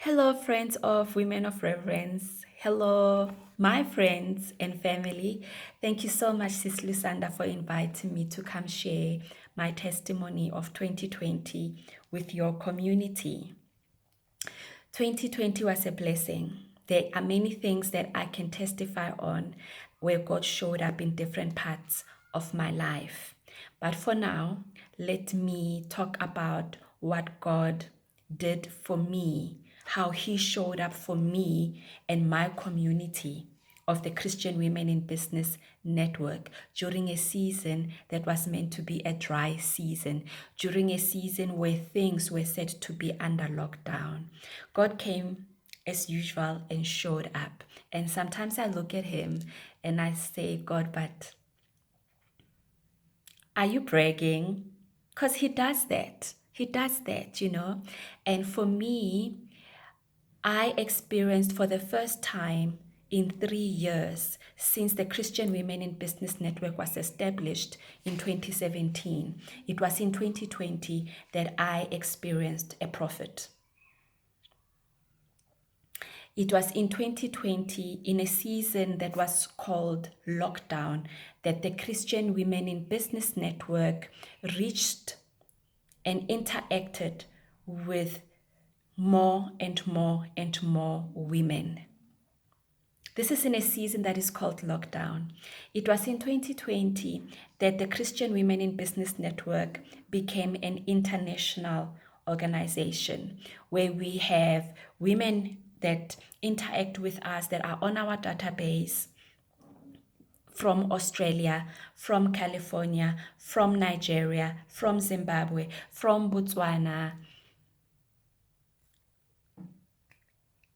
Hello, friends of Women of Reverence. Hello, my friends and family. Thank you so much, Sis Lusanda, for inviting me to come share my testimony of 2020 with your community. 2020 was a blessing. There are many things that I can testify on where God showed up in different parts of my life. But for now, let me talk about what God did for me, how He showed up for me and my community of the Christian Women in Business Network during a season that was meant to be a dry season, during a season where things were said to be under lockdown. God came as usual and showed up. And sometimes I look at Him and I say, God, but are you bragging? Because He does that. He does that. And for me, I experienced for the first time in 3 years since the Christian Women in Business Network was established in 2017. It was in 2020 that I experienced a profit. It was in 2020, in a season that was called lockdown, that the Christian Women in Business Network reached and interacted with more and more and more women. This is in a season that is called lockdown. It was in 2020 that the Christian Women in Business Network became an international organization where we have women that interact with us that are on our database from Australia, from California, from Nigeria, from Zimbabwe, from Botswana.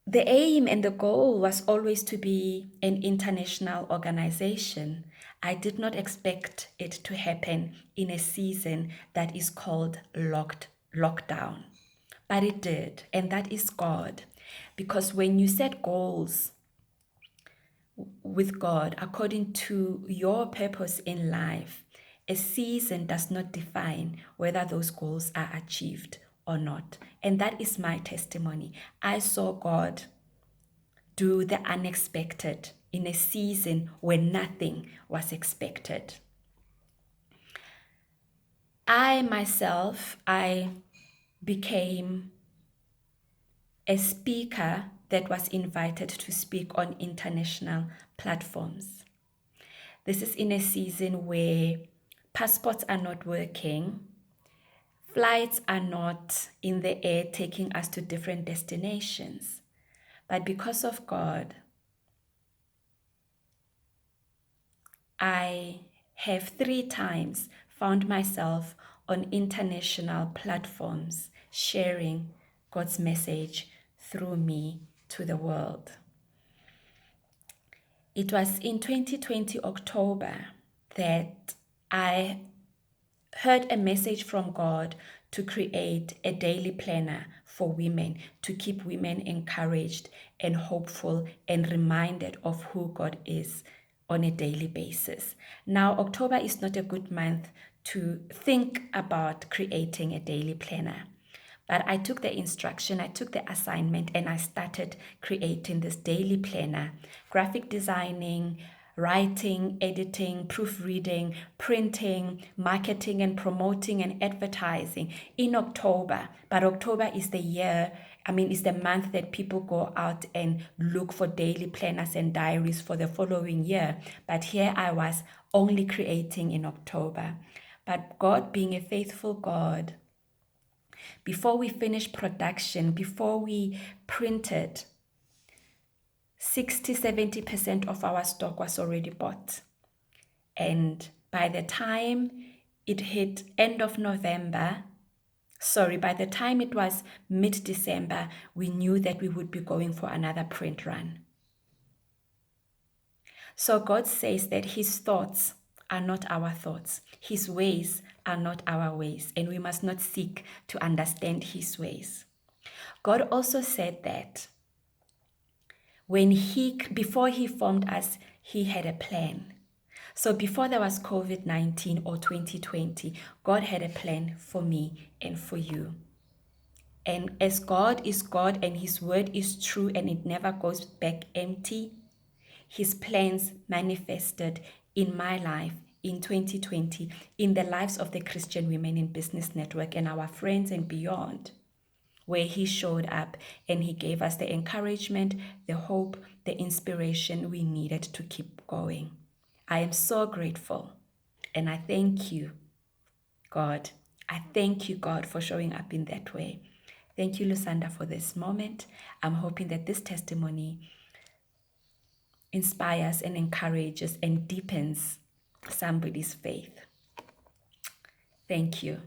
The aim and the goal was always to be an international organization. I did not expect it to happen in a season that is called lockdown. But it did, and that is God. Because when you set goals with God according to your purpose in life, a season does not define whether those goals are achieved or not. And that is my testimony. I saw God do the unexpected in a season where nothing was expected. I became a speaker that was invited to speak on international platforms. This is in a season where passports are not working, flights are not in the air taking us to different destinations. But because of God, I have 3 times found myself on international platforms sharing God's message through me to the world. It was in 2020 October that I heard a message from God to create a daily planner for women to keep women encouraged and hopeful and reminded of who God is on a daily basis. Now, October is not a good month to think about creating a daily planner. But I took the instruction, I took the assignment, and I started creating this daily planner, graphic designing, writing, editing, proofreading, printing, marketing and promoting and advertising in October. But October is is the month that people go out and look for daily planners and diaries for the following year. But here I was only creating in October. But God being a faithful God, before we finished production, before we printed, 60-70% of our stock was already bought. And by the time it hit end of November, by the time it was mid-December, we knew that we would be going for another print run. So God says that His thoughts are not our thoughts. His ways are not our ways, and we must not seek to understand His ways. God also said that before He formed us, He had a plan. So before there was COVID-19 or 2020, God had a plan for me and for you. And as God is God and His word is true and it never goes back empty, His plans manifested in my life in 2020, in the lives of the Christian Women in Business Network and our friends and beyond, where He showed up and He gave us the encouragement, the hope, the inspiration we needed to keep going. I am so grateful and I thank you, God. I thank you, God, for showing up in that way. Thank you, Lusanda, for this moment. I'm hoping that this testimony inspires and encourages and deepens somebody's faith. Thank you.